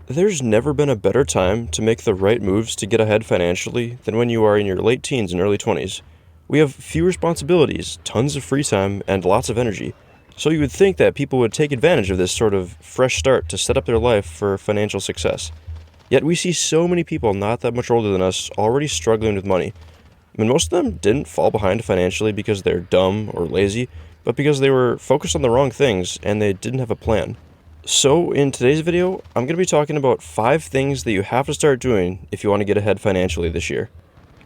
There's never been a better time to make the right moves to get ahead financially than when you are in your late teens and early 20s. We have few responsibilities, tons of free time, and lots of energy, so you would think that people would take advantage of this sort of fresh start to set up their life for financial success. Yet we see so many people not that much older than us already struggling with money. I mean, most of them didn't fall behind financially because they're dumb or lazy, but because they were focused on the wrong things and they didn't have a plan. So, in today's video, I'm going to be talking about 5 things that you have to start doing if you want to get ahead financially this year.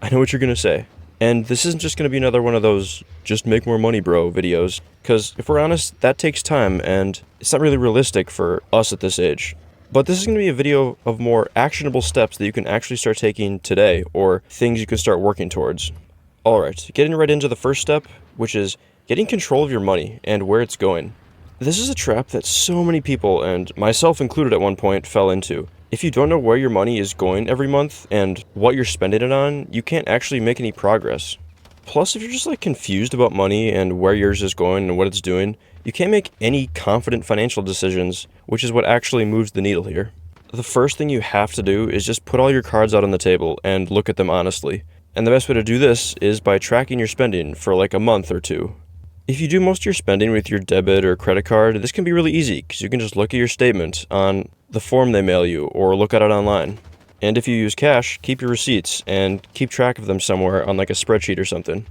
I know what you're going to say. And this isn't just going to be another one of those just make more money, bro videos, because if we're honest, that takes time and it's not really realistic for us at this age. But this is going to be a video of more actionable steps that you can actually start taking today or things you can start working towards. Alright, getting right into the first step, which is getting control of your money and where it's going. This is a trap that so many people, and myself included at one point, fell into. If you don't know where your money is going every month and what you're spending it on, you can't actually make any progress. Plus, if you're just confused about money and where yours is going and what it's doing, you can't make any confident financial decisions, which is what actually moves the needle here. The first thing you have to do is just put all your cards out on the table and look at them honestly. And the best way to do this is by tracking your spending for a month or two. If you do most of your spending with your debit or credit card, this can be really easy because you can just look at your statement on the form they mail you or look at it online. And if you use cash, keep your receipts and keep track of them somewhere on a spreadsheet or something.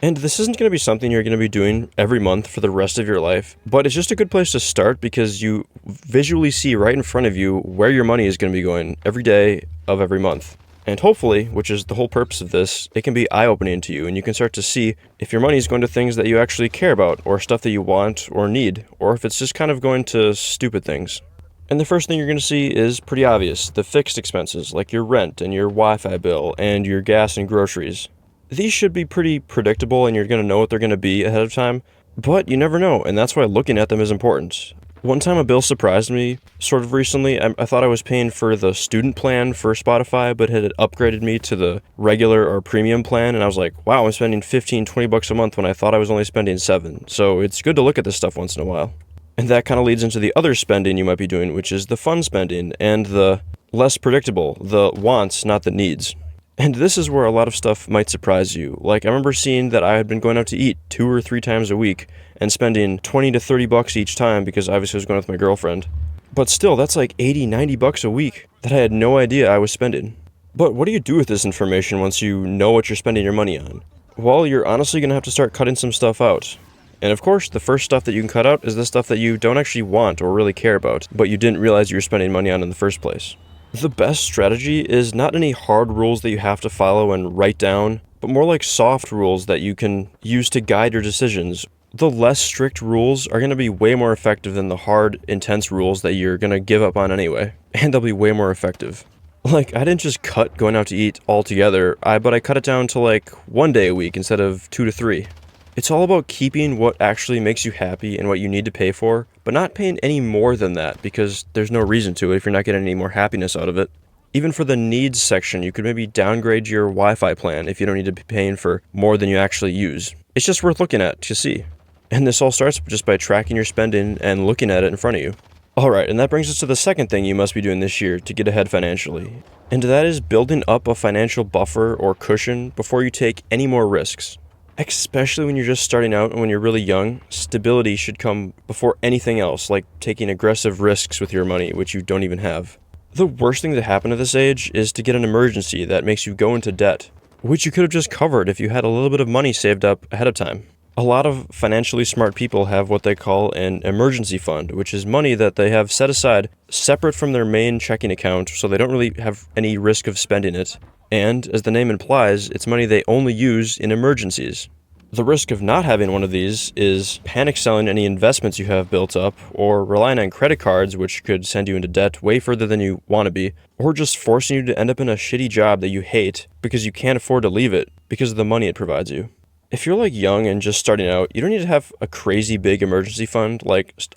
And this isn't going to be something you're going to be doing every month for the rest of your life, but it's just a good place to start because you visually see right in front of you where your money is going to be going every day of every month. And hopefully, which is the whole purpose of this, it can be eye-opening to you and you can start to see if your money is going to things that you actually care about or stuff that you want or need, or if it's just kind of going to stupid things. And the first thing you're going to see is pretty obvious, the fixed expenses like your rent and your Wi-Fi bill and your gas and groceries. These should be pretty predictable and you're going to know what they're going to be ahead of time, but you never know, and that's why looking at them is important. One time a bill surprised me sort of recently. I thought I was paying for the student plan for Spotify, but had upgraded me to the regular or premium plan, and I was like, wow, I'm spending $15-20 a month when I thought I was only spending $7. So it's good to look at this stuff once in a while. And that kind of leads into the other spending you might be doing, which is the fun spending and the less predictable, the wants, not the needs. And this is where a lot of stuff might surprise you. I remember seeing that I had been going out to eat 2 or 3 times a week and spending $20 to $30 each time because obviously I was going with my girlfriend. But still, that's $80-90 a week that I had no idea I was spending. But what do you do with this information once you know what you're spending your money on? Well, you're honestly going to have to start cutting some stuff out. And of course, the first stuff that you can cut out is the stuff that you don't actually want or really care about, but you didn't realize you were spending money on in the first place. The best strategy is not any hard rules that you have to follow and write down, but more like soft rules that you can use to guide your decisions. The less strict rules are going to be way more effective than the hard, intense rules that you're going to give up on anyway, and they'll be way more effective. I didn't just cut going out to eat altogether, but I cut it down to 1 day a week instead of 2 to 3. It's all about keeping what actually makes you happy and what you need to pay for, but not paying any more than that because there's no reason to if you're not getting any more happiness out of it. Even for the needs section, you could maybe downgrade your Wi-Fi plan if you don't need to be paying for more than you actually use. It's just worth looking at to see. And this all starts just by tracking your spending and looking at it in front of you. Alright, and that brings us to the second thing you must be doing this year to get ahead financially. And that is building up a financial buffer or cushion before you take any more risks. Especially when you're just starting out and when you're really young, stability should come before anything else, like taking aggressive risks with your money, which you don't even have. The worst thing to happen at this age is to get an emergency that makes you go into debt, which you could have just covered if you had a little bit of money saved up ahead of time. A lot of financially smart people have what they call an emergency fund, which is money that they have set aside separate from their main checking account, so they don't really have any risk of spending it. And, as the name implies, it's money they only use in emergencies. The risk of not having one of these is panic selling any investments you have built up, or relying on credit cards, which could send you into debt way further than you want to be, or just forcing you to end up in a shitty job that you hate because you can't afford to leave it because of the money it provides you. If you're young and just starting out, you don't need to have a crazy big emergency fund.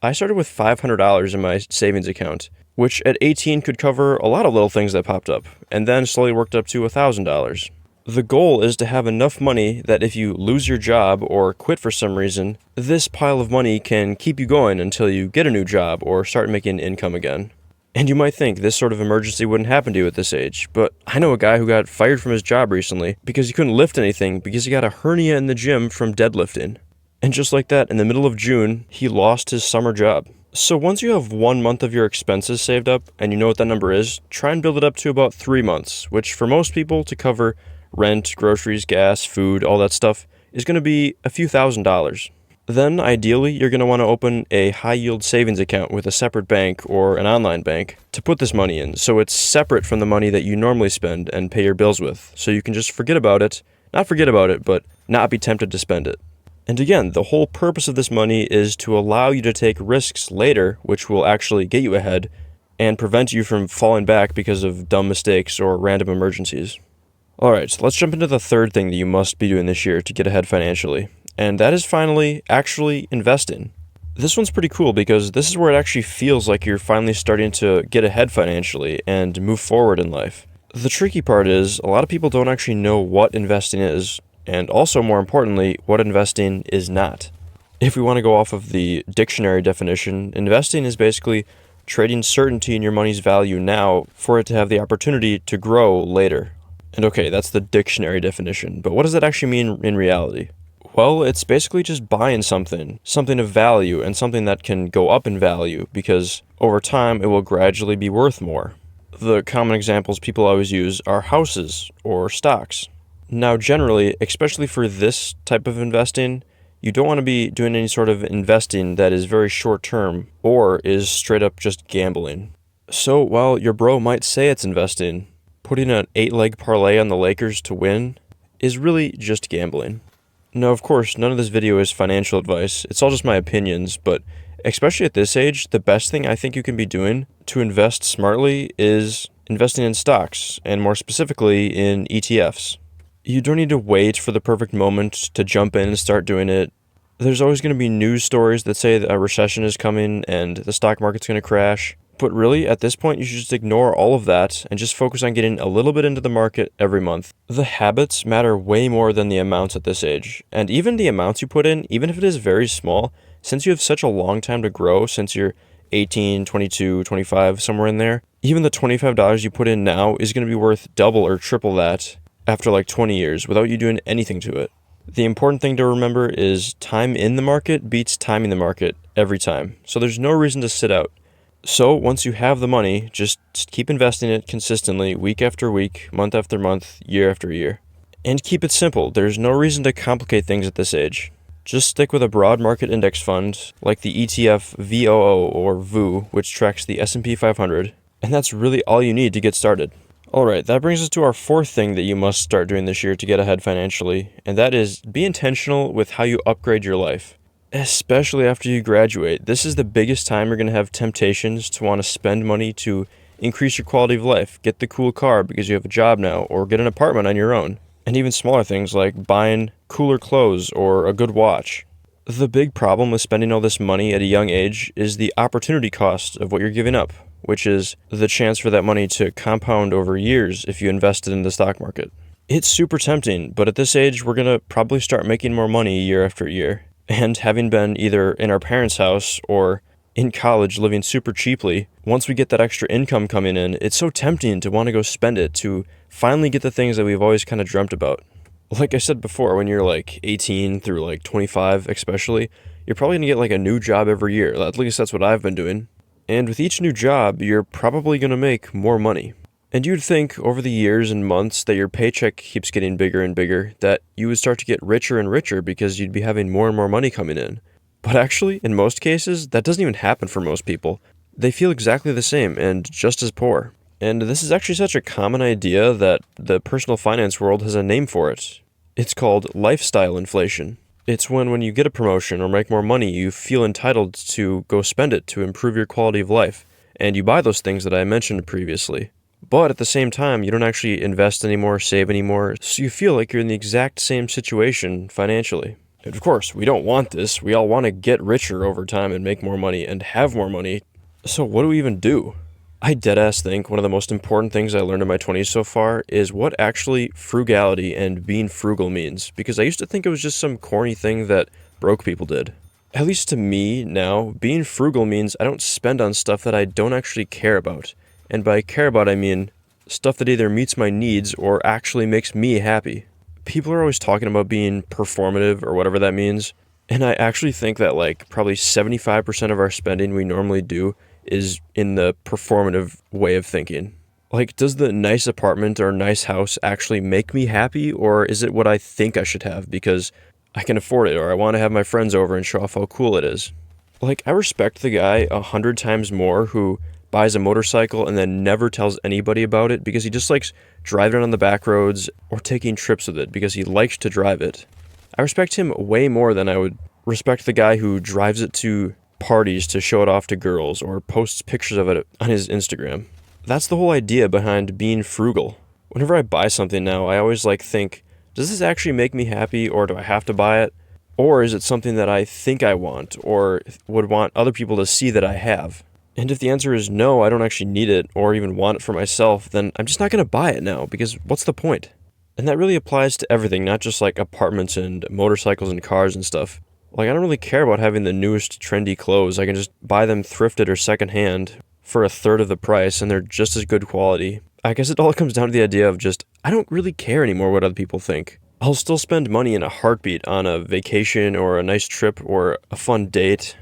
I started with $500 in my savings account, which at 18 could cover a lot of little things that popped up, and then slowly worked up to $1,000. The goal is to have enough money that if you lose your job or quit for some reason, this pile of money can keep you going until you get a new job or start making income again. And you might think this sort of emergency wouldn't happen to you at this age, but I know a guy who got fired from his job recently because he couldn't lift anything because he got a hernia in the gym from deadlifting. And just like that, in the middle of June, he lost his summer job. So once you have 1 month of your expenses saved up, and you know what that number is, try and build it up to about 3 months, which for most people to cover rent, groceries, gas, food, all that stuff, is going to be a few $1,000s. Then, ideally, you're going to want to open a high-yield savings account with a separate bank or an online bank to put this money in, so it's separate from the money that you normally spend and pay your bills with, so you can just forget about it, but not be tempted to spend it. And again, the whole purpose of this money is to allow you to take risks later, which will actually get you ahead and prevent you from falling back because of dumb mistakes or random emergencies. Alright, so let's jump into the third thing that you must be doing this year to get ahead financially. And that is finally actually investing. This one's pretty cool because this is where it actually feels like you're finally starting to get ahead financially and move forward in life. The tricky part is a lot of people don't actually know what investing is, and also more importantly, what investing is not. If we want to go off of the dictionary definition, investing is basically trading certainty in your money's value now for it to have the opportunity to grow later. And okay, that's the dictionary definition, but what does that actually mean in reality? Well, it's basically just buying something of value and something that can go up in value because over time it will gradually be worth more. The common examples people always use are houses or stocks. Now, generally, especially for this type of investing, you don't want to be doing any sort of investing that is very short term or is straight up just gambling. So while your bro might say it's investing, putting an 8-leg parlay on the Lakers to win is really just gambling. Now, of course, none of this video is financial advice. It's all just my opinions, but especially at this age, the best thing I think you can be doing to invest smartly is investing in stocks, and more specifically in ETFs. You don't need to wait for the perfect moment to jump in and start doing it. There's always going to be news stories that say that a recession is coming and the stock market's going to crash. But really, at this point, you should just ignore all of that and just focus on getting a little bit into the market every month. The habits matter way more than the amounts at this age. And even the amounts you put in, even if it is very small, since you have such a long time to grow, since you're 18, 22, 25, somewhere in there, even the $25 you put in now is going to be worth double or triple that after like 20 years without you doing anything to it. The important thing to remember is time in the market beats timing the market every time. So there's no reason to sit out. So once you have the money, just keep investing it consistently, week after week, month after month, year after year. And keep it simple. There's no reason to complicate things at this age. Just stick with a broad market index fund, like the ETF VOO or VOO, which tracks the S&P 500, and that's really all you need to get started. Alright, that brings us to our fourth thing that you must start doing this year to get ahead financially, and that is be intentional with how you upgrade your life. Especially after you graduate, this is the biggest time you're going to have temptations to want to spend money to increase your quality of life, get the cool car because you have a job now, or get an apartment on your own, and even smaller things like buying cooler clothes or a good watch. The big problem with spending all this money at a young age is the opportunity cost of what you're giving up, which is the chance for that money to compound over years if you invested in the stock market. It's super tempting, but at this age, we're going to probably start making more money year after year. And having been either in our parents' house or in college living super cheaply, once we get that extra income coming in, it's so tempting to want to go spend it to finally get the things that we've always kind of dreamt about. Like I said before, when you're like 18 through like 25 especially, you're probably going to get like a new job every year. At least that's what I've been doing. And with each new job, you're probably going to make more money. And you'd think over the years and months that your paycheck keeps getting bigger and bigger, that you would start to get richer and richer because you'd be having more and more money coming in. But actually, in most cases, that doesn't even happen for most people. They feel exactly the same and just as poor. And this is actually such a common idea that the personal finance world has a name for it. It's called lifestyle inflation. It's when you get a promotion or make more money, you feel entitled to go spend it to improve your quality of life. And you buy those things that I mentioned previously. But at the same time, you don't actually invest anymore, save anymore, so you feel like you're in the exact same situation financially. And of course, we don't want this. We all want to get richer over time and make more money and have more money. So what do we even do? I deadass think one of the most important things I learned in my 20s so far is what actually frugality and being frugal means, because I used to think it was just some corny thing that broke people did. At least to me now, being frugal means I don't spend on stuff that I don't actually care about. And by care about, I mean stuff that either meets my needs or actually makes me happy. People are always talking about being performative or whatever that means. And I actually think that like probably 75% of our spending we normally do is in the performative way of thinking. Like, does the nice apartment or nice house actually make me happy, or is it what I think I should have because I can afford it or I want to have my friends over and show off how cool it is? Like, I respect the guy 100 times more who buys a motorcycle and then never tells anybody about it because he just likes driving it on the back roads or taking trips with it because he likes to drive it. I respect him way more than I would respect the guy who drives it to parties to show it off to girls or posts pictures of it on his Instagram. That's the whole idea behind being frugal. Whenever I buy something now, I always think, does this actually make me happy or do I have to buy it? Or is it something that I think I want or would want other people to see that I have? And if the answer is no, I don't actually need it or even want it for myself, then I'm just not going to buy it now because what's the point? And that really applies to everything, not just like apartments and motorcycles and cars and stuff. Like, I don't really care about having the newest trendy clothes. I can just buy them thrifted or secondhand for a third of the price and they're just as good quality. I guess it all comes down to the idea of just, I don't really care anymore what other people think. I'll still spend money in a heartbeat on a vacation or a nice trip or a fun date,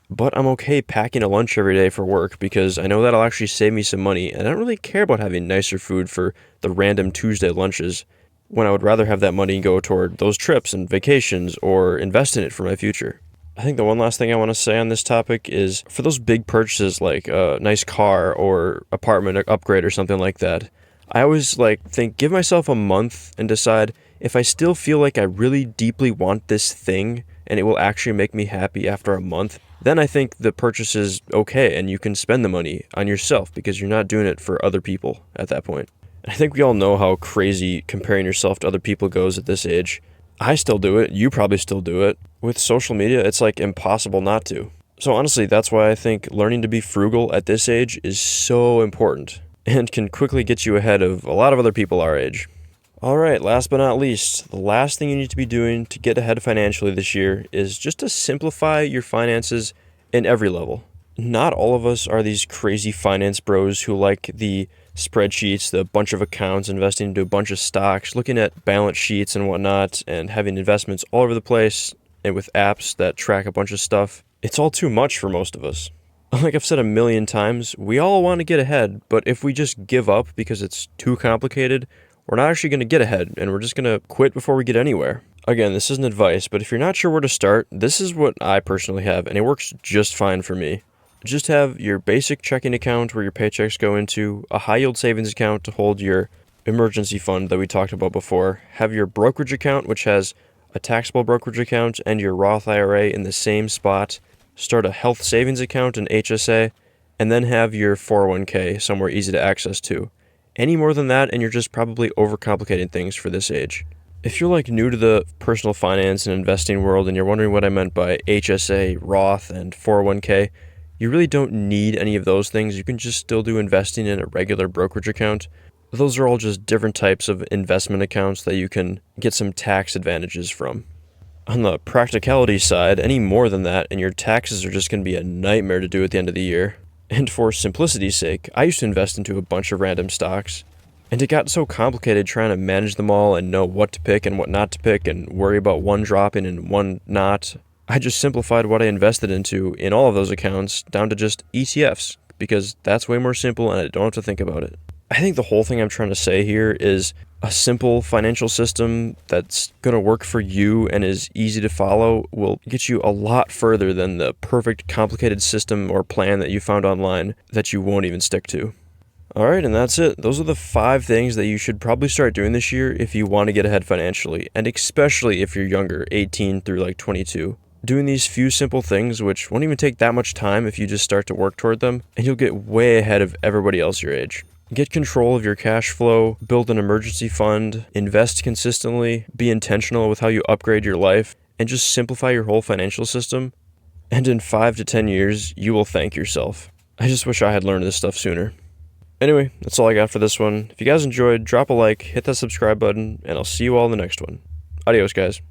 but I'm okay packing a lunch every day for work because I know that'll actually save me some money, and I don't really care about having nicer food for the random Tuesday lunches when I would rather have that money go toward those trips and vacations or invest in it for my future. I think the one last thing I want to say on this topic is for those big purchases like a nice car or apartment upgrade or something like that, I always think give myself a month and decide if I still feel like I really deeply want this thing and it will actually make me happy after a month, then I think the purchase is okay and you can spend the money on yourself because you're not doing it for other people at that point. I think we all know how crazy comparing yourself to other people goes at this age. I still do it. You probably still do it. With social media, it's impossible not to. So honestly, that's why I think learning to be frugal at this age is so important and can quickly get you ahead of a lot of other people our age. Alright, last but not least, the last thing you need to be doing to get ahead financially this year is just to simplify your finances in every level. Not all of us are these crazy finance bros who like the spreadsheets, the bunch of accounts, investing into a bunch of stocks, looking at balance sheets and whatnot, and having investments all over the place, and with apps that track a bunch of stuff. It's all too much for most of us. Like I've said a million times, we all want to get ahead, but if we just give up because it's too complicated, we're not actually going to get ahead, and we're just going to quit before we get anywhere. Again, this isn't advice, but if you're not sure where to start, this is what I personally have, and it works just fine for me. Just have your basic checking account where your paychecks go into, a high-yield savings account to hold your emergency fund that we talked about before, have your brokerage account, which has a taxable brokerage account, and your Roth IRA in the same spot, start a health savings account, an HSA, and then have your 401k somewhere easy to access to. Any more than that, and you're just probably overcomplicating things for this age. If you're new to the personal finance and investing world and you're wondering what I meant by HSA, Roth, and 401k, you really don't need any of those things. You can just still do investing in a regular brokerage account. Those are all just different types of investment accounts that you can get some tax advantages from. On the practicality side, any more than that, and your taxes are just going to be a nightmare to do at the end of the year. And for simplicity's sake, I used to invest into a bunch of random stocks, and it got so complicated trying to manage them all and know what to pick and what not to pick and worry about one dropping and one not. I just simplified what I invested into in all of those accounts down to just ETFs, because that's way more simple and I don't have to think about it. I think the whole thing I'm trying to say here is a simple financial system that's going to work for you and is easy to follow will get you a lot further than the perfect complicated system or plan that you found online that you won't even stick to. Alright, and that's it. Those are the 5 things that you should probably start doing this year if you want to get ahead financially, and especially if you're younger, 18 through 22. Doing these few simple things, which won't even take that much time if you just start to work toward them, and you'll get way ahead of everybody else your age. Get control of your cash flow, build an emergency fund, invest consistently, be intentional with how you upgrade your life, and just simplify your whole financial system. And in 5 to 10 years, you will thank yourself. I just wish I had learned this stuff sooner. Anyway, that's all I got for this one. If you guys enjoyed, drop a like, hit that subscribe button, and I'll see you all in the next one. Adios, guys.